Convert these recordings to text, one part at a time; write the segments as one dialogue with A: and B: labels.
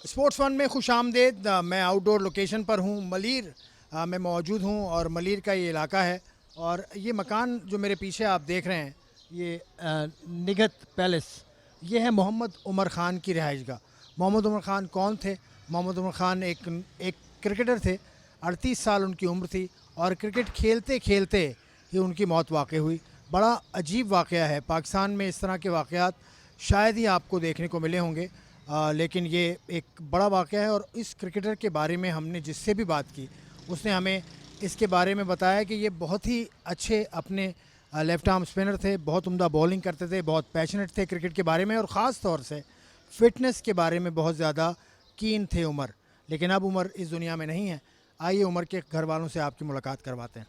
A: Sports one में खुशामदेद। मैं outdoor location पर हूँ, मलीर में मौजूद हूँ और मलीर का ये इलाका है। और ये मकान जो मेरे पीछे आप देख रहे हैं, ये निगहत पैलेस, ये है मोहम्मद उमर ख़ान की रिहाइशगाह। मोहम्मद उमर ख़ान कौन थे? मोहम्मद उमर ख़ान एक क्रिकेटर थे। 38 साल उनकी उम्र थी और क्रिकेट खेलते खेलते ही उनकी मौत वाक़ई हुई। बड़ा अजीब वाक़या है। पाकिस्तान में इस तरह के वाक़यात शायद ही आपको देखने को मिले होंगे, लेकिन ये एक बड़ा वाक़या है। और इस क्रिकेटर के बारे में हमने जिससे भी बात की, उसने हमें इसके बारे में बताया कि ये बहुत ही अच्छे अपने लेफ़्ट आर्म स्पिनर थे, बहुत उम्दा बॉलिंग करते थे, बहुत पैशनेट थे क्रिकेट के बारे में और ख़ास तौर से फ़िटनेस के बारे में बहुत ज़्यादा कीन थे उमर। लेकिन अब उमर इस दुनिया में नहीं है। आइए उमर के घर वालों से आपकी मुलाकात करवाते हैं।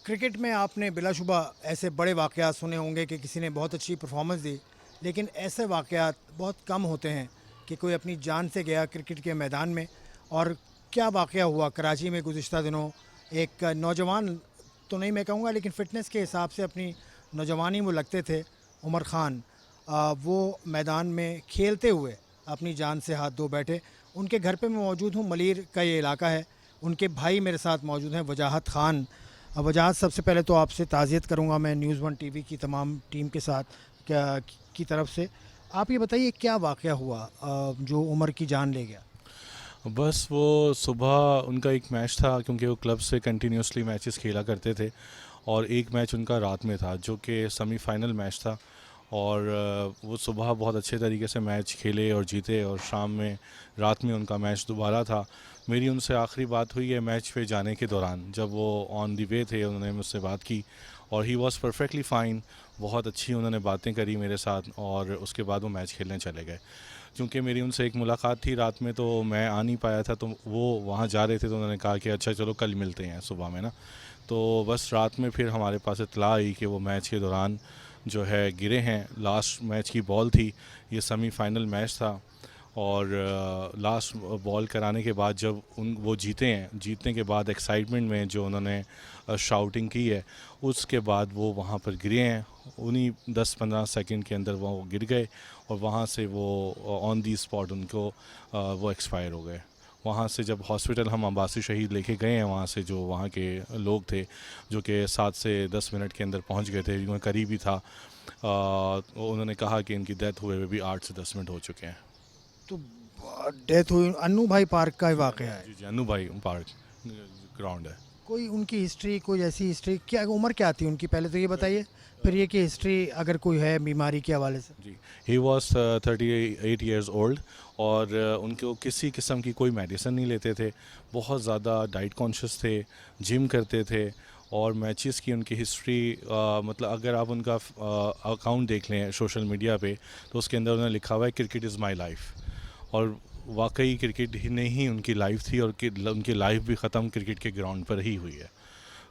A: क्रिकेट में आपने बिलाशुबा ऐसे बड़े वाक़यात सुने होंगे कि किसी ने बहुत अच्छी परफॉर्मेंस दी, लेकिन ऐसे वाक़यात बहुत कम होते हैं कि कोई अपनी जान से गया क्रिकेट के मैदान में। और क्या वाक़या हुआ कराची में गुज़िश्ता दिनों, एक नौजवान तो नहीं मैं कहूँगा, लेकिन फ़िटनेस के हिसाब से अपनी नौजवानी में लगते थे उमर ख़ान, वो मैदान में खेलते हुए अपनी जान से हाथ धो बैठे। उनके घर पे मैं मौजूद हूँ, मलीर का ये इलाका है। उनके भाई मेरे साथ मौजूद हैं, वजाहत ख़ान। वजाहत, सबसे पहले तो आपसे ताज़ियत करूँगा मैं न्यूज़ वन टीवी की तमाम टीम के साथ की तरफ से। आप ये बताइए क्या वाक़या हुआ जो उमर की जान ले गया?
B: बस वो सुबह उनका एक मैच था, क्योंकि वो क्लब से कंटिन्यूसली मैचेस खेला करते थे, और एक मैच उनका रात में था जो कि सेमीफाइनल मैच था। और वो सुबह बहुत अच्छे तरीके से मैच खेले और जीते, और शाम में रात में उनका मैच दोबारा था। मेरी उनसे आखिरी बात हुई है मैच पे जाने के दौरान, जब वो ऑन दी वे थे। उन्होंने मुझसे बात की और ही वॉज़ परफेक्टली फ़ाइन। बहुत अच्छी उन्होंने बातें करी मेरे साथ, और उसके बाद वो मैच खेलने चले गए। क्योंकि मेरी उनसे एक मुलाकात थी रात में, तो मैं आ नहीं पाया था, तो वो वहाँ जा रहे थे, तो उन्होंने कहा कि अच्छा चलो कल मिलते हैं सुबह में ना। तो बस रात में फिर हमारे पास इत्तला आई कि वो मैच के दौरान जो है गिरे हैं। लास्ट मैच की बॉल थी, ये सेमीफाइनल मैच था, और लास्ट बॉल कराने के बाद जब वो जीते हैं, जीतने के बाद एक्साइटमेंट में जो उन्होंने शाउटिंग की है, उसके बाद वो वहाँ पर गिरे हैं। उन्हीं 10-15 सेकंड के अंदर वो गिर गए, और वहाँ से वो ऑन दी स्पॉट उनको वो एक्सपायर हो गए। वहाँ से जब हॉस्पिटल हम अब्बासी शहीद लेके गए हैं, वहाँ से जो वहाँ के लोग थे, जो कि 7 से 10 मिनट के अंदर पहुँच गए थे, उनका करीब ही था, उन्होंने कहा कि इनकी डेथ हुए हुए भी 8 से 10 मिनट हो चुके हैं।
A: तो डेथ हुई अन्नू भाई पार्क का ही वाक़या है।
B: जी जी, अन्नू भाई पार्क ग्राउंड है।
A: कोई उनकी हिस्ट्री, कोई ऐसी हिस्ट्री, क्या उम्र क्या थी उनकी, पहले तो ये बताइए, फिर ये कि हिस्ट्री अगर कोई है बीमारी के हवाले से।
B: जी, ही वॉज 38 ईयर्स ओल्ड, और उनको किसी किस्म की कोई मेडिसिन नहीं लेते थे। बहुत ज़्यादा डाइट कॉन्शियस थे, जिम करते थे। और मैचेस की उनकी हिस्ट्री, मतलब अगर आप उनका अकाउंट देख लें सोशल मीडिया पे, तो उसके अंदर उन्होंने लिखा हुआ है क्रिकेट इज़ माई लाइफ। और वाकई क्रिकेट ही नहीं उनकी लाइफ थी, और उनकी लाइफ भी ख़त्म क्रिकेट के ग्राउंड पर ही हुई है।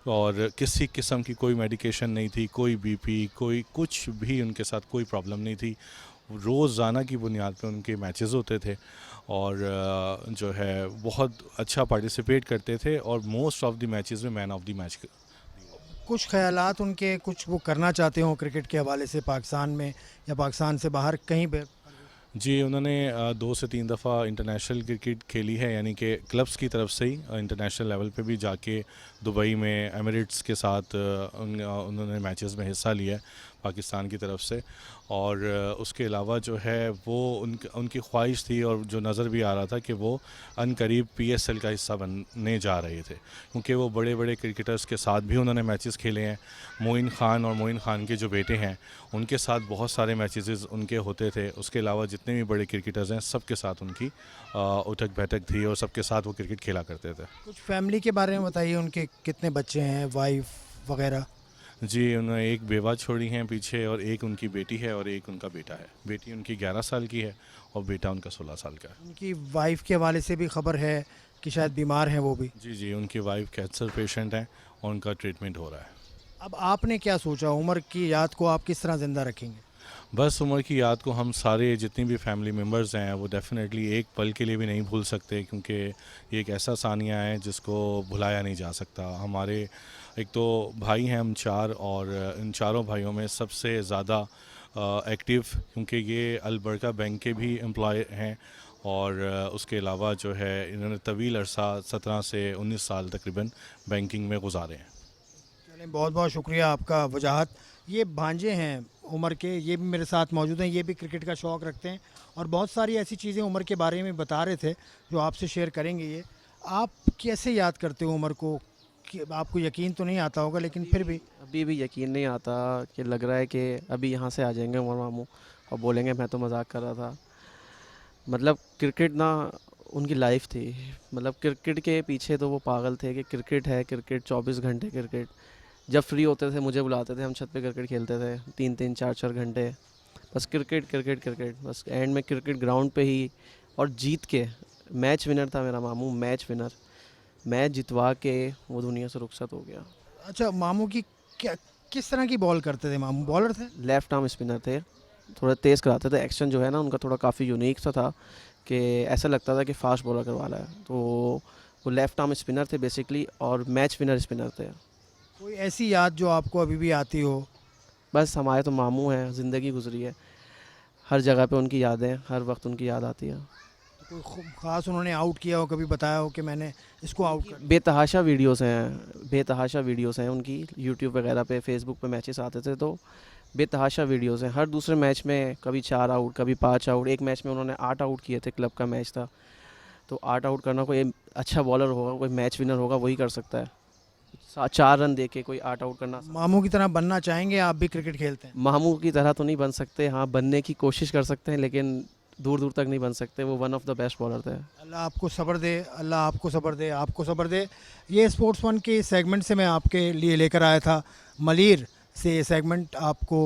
B: और किसी किस्म की कोई मेडिकेशन नहीं थी, कोई बीपी, कोई कुछ भी उनके साथ कोई प्रॉब्लम नहीं थी। रोज़ाना की बुनियाद पे उनके मैचेस होते थे, और जो है बहुत अच्छा पार्टिसिपेट करते थे, और मोस्ट ऑफ द मैचेस में मैन ऑफ द मैच।
A: कुछ ख्यालात उनके, कुछ वो करना चाहते हो क्रिकेट के हवाले से पाकिस्तान में या पाकिस्तान से बाहर कहीं पे?
B: जी, उन्होंने 2 से 3 दफ़ा इंटरनेशनल क्रिकेट खेली है, यानी कि क्लब्स की तरफ से ही इंटरनेशनल लेवल पे भी जाके दुबई में एमिरेट्स के साथ उन्होंने मैचेस में हिस्सा लिया है पाकिस्तान की तरफ से। और उसके अलावा जो है वो उनकी ख्वाहिश थी, और जो नज़र भी आ रहा था कि वो अनकरीब PSL का हिस्सा बनने जा रहे थे, क्योंकि वो बड़े बड़े क्रिकेटर्स के साथ भी उन्होंने मैचेस खेले हैं। मोइन ख़ान और मोइन ख़ान के जो बेटे हैं, उनके साथ बहुत सारे मैचेस उनके होते थे। उसके अलावा जितने भी बड़े क्रिकेटर्स हैं, सबके साथ उनकी उठक बैठक थी, और सबके साथ वो क्रिकेट खेला करते थे।
A: कुछ फैमिली के बारे में बताइए, उनके कितने बच्चे हैं, वाइफ वगैरह?
B: जी, उन्होंने एक बेवा छोड़ी हैं पीछे, और एक उनकी बेटी है, और एक उनका बेटा है। बेटी उनकी 11 साल की है, और बेटा उनका 16 साल का है।
A: उनकी वाइफ के हवाले से भी खबर है कि शायद बीमार हैं वो भी।
B: जी जी, उनकी वाइफ कैंसर पेशेंट हैं, और उनका ट्रीटमेंट हो रहा है।
A: अब आपने क्या सोचा, उमर की याद को आप किस तरह ज़िंदा रखेंगे?
B: बस उमर की याद को हम सारे जितने भी फैमिली मेम्बर्स हैं, वो डेफ़िनेटली एक पल के लिए भी नहीं भूल सकते, क्योंकि ये एक ऐसा सानिया है जिसको भुलाया नहीं जा सकता। हमारे एक तो भाई हैं हम 4, और इन चारों भाइयों में सबसे ज़्यादा एक्टिव, क्योंकि ये अलबर्का बैंक के भी एम्प्लॉय हैं, और उसके अलावा जो है इन्होंने तवील अरसा 17 से 19 साल तकरीबन बैंकिंग में गुजारे हैं।
A: चलें, बहुत बहुत शुक्रिया आपका वजाहत। ये भांजे हैं उमर के, ये भी मेरे साथ मौजूद हैं, ये भी क्रिकेट का शौक़ रखते हैं और बहुत सारी ऐसी चीज़ें उमर के बारे में बता रहे थे जो आपसे शेयर करेंगे। ये आप कैसे याद करते हो उमर को? कि आपको यकीन तो नहीं आता होगा लेकिन फिर भी
C: अभी भी यकीन नहीं आता कि लग रहा है कि अभी यहाँ से आ जाएंगे उमर मामू और बोलेंगे मैं तो मजाक कर रहा था। मतलब क्रिकेट ना उनकी लाइफ थी। मतलब क्रिकेट के पीछे तो वो पागल थे कि क्रिकेट है, क्रिकेट 24 घंटे क्रिकेट। जब फ्री होते थे मुझे बुलाते थे, हम छत पे क्रिकेट खेलते थे 3-3 4-4 घंटे। बस क्रिकेट क्रिकेट क्रिकेट, बस एंड में क्रिकेट ग्राउंड पे ही। और जीत के, मैच विनर था मेरा मामू, मैच विनर। मैच जितवा के वो दुनिया से रुखसत हो गया।
A: अच्छा, मामू की क्या, किस तरह की बॉल करते थे मामू? बॉलर थे?
C: लेफ़्ट आर्म स्पिनर थे, थोड़ा तेज़ कराते थे। एक्शन जो है ना उनका थोड़ा काफ़ी यूनिक सा था कि ऐसा लगता था कि फ़ास्ट बॉलर करवा रहा है। तो वो लेफ़्ट आर्म स्पिनर थे बेसिकली और मैच विनर स्पिनर थे।
A: कोई ऐसी याद जो आपको अभी भी आती हो?
C: बस हमारे तो मामू हैं, ज़िंदगी गुजरी है, हर जगह पे उनकी यादें, हर वक्त उनकी याद आती है।
A: तो कोई ख़ास उन्होंने आउट किया हो, कभी बताया हो कि मैंने इसको आउट कर?
C: बेतहाशा वीडियोस हैं उनकी यूट्यूब वगैरह पे, फेसबुक पे मैचेस आते थे तो बेतहाशा वीडियोस हैं। हर दूसरे मैच में कभी 4 आउट, कभी 5 आउट। एक मैच में उन्होंने 8 आउट किए थे, क्लब का मैच था। तो 8 आउट करना कोई अच्छा बॉलर होगा, कोई मैच विनर होगा वही कर सकता है। 4 रन दे के कोई 8 आउट करना।
A: मामू की तरह बनना चाहेंगे? आप भी क्रिकेट खेलते हैं?
C: मामू की तरह तो नहीं बन सकते, हाँ बनने की कोशिश कर सकते हैं लेकिन दूर दूर तक नहीं बन सकते। वो one of the best bowler थे।
A: अल्लाह आपको सब्र दे, अल्लाह आपको सब्र दे, आपको सब्र दे। ये स्पोर्ट्स वन के सेगमेंट से मैं आपके लिए लेकर आया था मलीर से। ये सेगमेंट आपको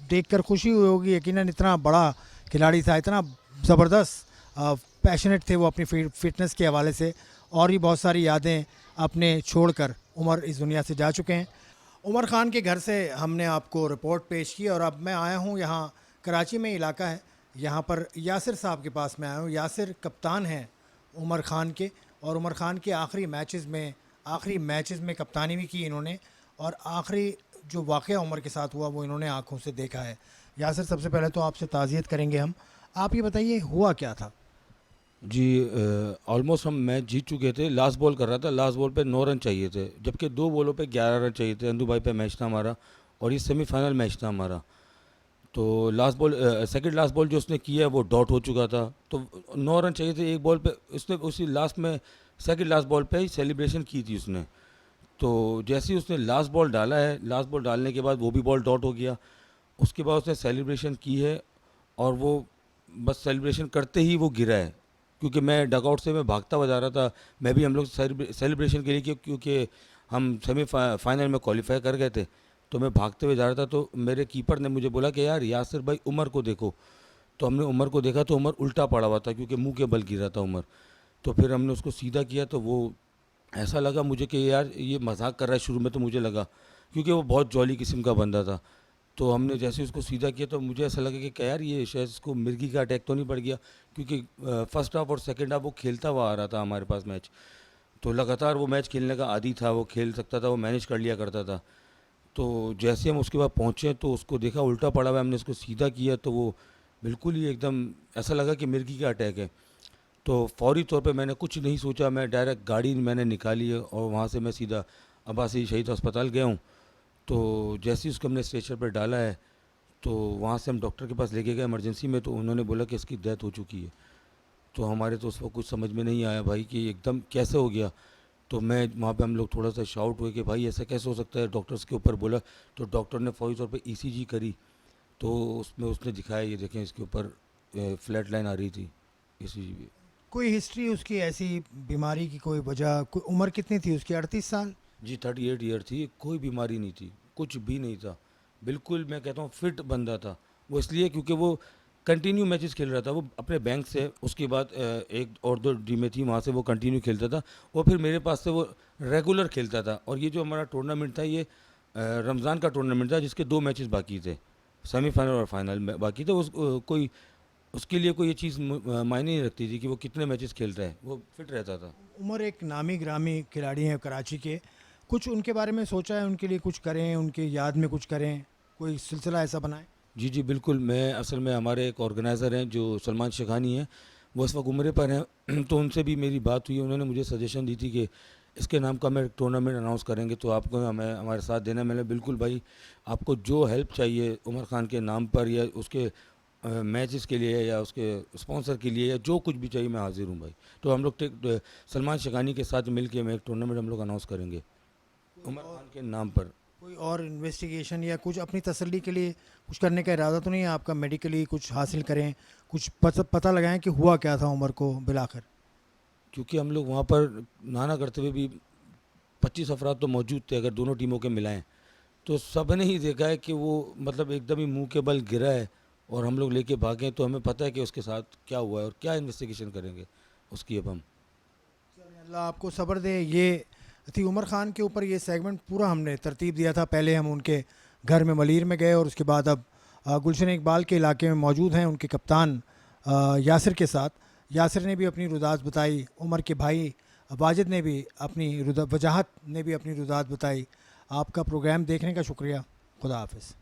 A: देखकर खुशी हुई होगी, यकीनन इतना बड़ा खिलाड़ी था, इतना ज़बरदस्त पैशनेट थे वो अपनी फिटनेस के हवाले से, और भी बहुत सारी यादें अपने छोड़कर उमर इस दुनिया से जा चुके हैं। उमर ख़ान के घर से हमने आपको रिपोर्ट पेश की और अब मैं आया हूँ यहाँ, कराची में इलाका है, यहाँ पर यासिर साहब के पास मैं आया हूँ। यासिर कप्तान हैं उमर ख़ान के, और उमर ख़ान के आखिरी मैचेस में कप्तानी भी की इन्होंने, और आखिरी जो वाक़या उमर के साथ हुआ वो इन्होंने आँखों से देखा है। यासिर, सबसे पहले तो आपसे ताज़ियत करेंगे हम। आप ये बताइए हुआ क्या था?
D: जी, ऑलमोस्ट हम मैच जीत चुके थे। लास्ट बॉल कर रहा था, लास्ट बॉल पे 9 रन चाहिए थे, जबकि 2 बॉलों पे 11 रन चाहिए थे। अंदू भाई पे मैच था हमारा और ये सेमीफाइनल मैच था हमारा। तो last ball, second last ball जो उसने किया है वो डॉट हो चुका था, तो 9 रन चाहिए थे एक बॉल पे। उसने उसी लास्ट में सेकंड लास्ट बॉल पे ही सेलिब्रेशन की थी उसने। तो जैसे ही उसने लास्ट बॉल डाला है, लास्ट बॉल डालने के बाद वो भी बॉल डॉट हो गया। उसके बाद उसने सेलिब्रेशन की है और वो बस सेलिब्रेशन करते ही वो गिरा है, क्योंकि मैं डगआउट से मैं भागता हुआ जा रहा था। मैं भी हम लोग सेलिब्रेशन के लिए, क्योंकि हम फाइनल में क्वालिफाई कर गए थे, तो मैं भागते हुए जा रहा था। तो मेरे कीपर ने मुझे बोला कि यार यासिर भाई उमर को देखो। तो हमने उमर को देखा तो उमर उल्टा पड़ा हुआ था, क्योंकि मुंह के बल गिरा था उमर। तो फिर हमने उसको सीधा किया, तो वो ऐसा लगा मुझे कि यार ये मजाक कर रहा है। शुरू में तो मुझे लगा, क्योंकि वो बहुत जॉली किस्म का बंदा था। तो हमने जैसे उसको सीधा किया तो मुझे ऐसा लगा कि यार ये शायद इसको मिर्गी का अटैक तो नहीं पड़ गया, क्योंकि फर्स्ट हाफ और सेकंड हाफ वो खेलता हुआ आ रहा था हमारे पास मैच। तो लगातार वो मैच खेलने का आदी था, वो खेल सकता था, वो मैनेज कर लिया करता था। तो जैसे हम उसके बाद पहुँचे तो उसको देखा उल्टा पड़ा हुआ, हमने उसको सीधा किया तो वो बिल्कुल ही एकदम ऐसा लगा कि मिर्गी का अटैक है। तो फौरी तौर पे मैंने कुछ नहीं सोचा, मैं डायरेक्ट गाड़ी मैंने निकाली है और वहाँ से मैं सीधा अब्बासी शहीद अस्पताल गया हूँ। तो जैसे ही उसको हमने स्ट्रेचर पर डाला है तो वहाँ से हम डॉक्टर के पास लेके गए इमरजेंसी में, तो उन्होंने बोला कि इसकी डेथ हो चुकी है। तो हमारे तो उस वक्त कुछ समझ में नहीं आया भाई कि एकदम कैसे हो गया। तो मैं वहाँ पे हम लोग थोड़ा सा शाउट हुए कि भाई ऐसा कैसे हो सकता है, डॉक्टर्स के ऊपर बोला। तो डॉक्टर ने फौरी तौर पे ईसीजी करी, तो उसमें उसने दिखाया, ये देखें इसके ऊपर फ्लैट लाइन आ रही थी ईसीजी भी।
A: कोई हिस्ट्री उसकी ऐसी बीमारी की, कोई वजह? कोई उम्र कितनी थी उसकी? 38 साल?
D: जी 38 ईयर थी, कोई बीमारी नहीं थी, कुछ भी नहीं था, बिल्कुल मैं कहता हूँ फिट बंदा था। वो इसलिए क्योंकि वो कंटिन्यू मैचेस खेल रहा था। वो अपने बैंक से, उसके बाद एक और 2 टीमें थी वहाँ से वो कंटिन्यू खेलता था, और फिर मेरे पास से वो रेगुलर खेलता था। और ये जो हमारा टूर्नामेंट था ये रमज़ान का टूर्नामेंट था, जिसके 2 मैचेस बाकी थे, सेमीफाइनल और फाइनल में बाकी थे। कोई उसके लिए कोई ये चीज़ मायने नहीं रखती थी कि वो कितने मैचेस खेल रहा है, वो फिट रहता था।
A: उमर एक नामी ग्रामी खिलाड़ी हैं कराची के, कुछ उनके बारे में सोचा है, उनके लिए कुछ करें, उनके याद में कुछ करें, कोई सिलसिला ऐसा बनाएं?
D: जी जी बिल्कुल। मैं असल में हमारे एक ऑर्गेनाइज़र हैं जो सलमान शेखानी हैं, वो इस वक्त उम्रे पर हैं। तो उनसे भी मेरी बात हुई, उन्होंने मुझे सजेशन दी थी कि इसके नाम का मैं टूर्नामेंट अनाउंस करेंगे तो आपको हमें हमारे साथ देना। मैंने बिल्कुल भाई, आपको जो हेल्प चाहिए उमर खान के नाम पर या उसके मैचेस के लिए या उसके स्पॉन्सर के लिए या जो कुछ भी चाहिए मैं हाजिर हूँ भाई। तो हम लोग सलमान शेखानी के साथ मिल के मैं एक टूर्नामेंट हम लोग अनाउंस करेंगे उमर खान के नाम पर।
A: कोई और इन्वेस्टिगेशन या कुछ अपनी तसल्ली के लिए कुछ करने का इरादा तो नहीं है आपका? मेडिकली कुछ हासिल करें, कुछ पता लगाएं कि हुआ क्या था उमर को बिलाकर?
D: क्योंकि हम लोग वहाँ पर नाना करते हुए भी 25 अफराद तो मौजूद थे, अगर दोनों टीमों के मिलाएं तो सब ने ही देखा है कि वो मतलब एकदम ही मुंह के बल गिरा है और हम लोग लेके भागे। तो हमें पता है कि उसके साथ क्या हुआ है और क्या इन्वेस्टिगेशन करेंगे उसकी अब हम।
A: अल्लाह आपको सब्र दे। ये थी उमर खान के ऊपर ये सेगमेंट पूरा हमने तरतीब दिया था। पहले हम उनके घर में मलीर में गए और उसके बाद अब गुलशन इकबाल के इलाके में मौजूद हैं उनके कप्तान यासिर के साथ। यासिर ने भी अपनी रुदात बताई, उमर के भाई वाजिद ने भी अपनी वजाहत ने भी अपनी रुदात बताई। आपका प्रोग्राम देखने का शुक्रिया। खुदा हाफिज़।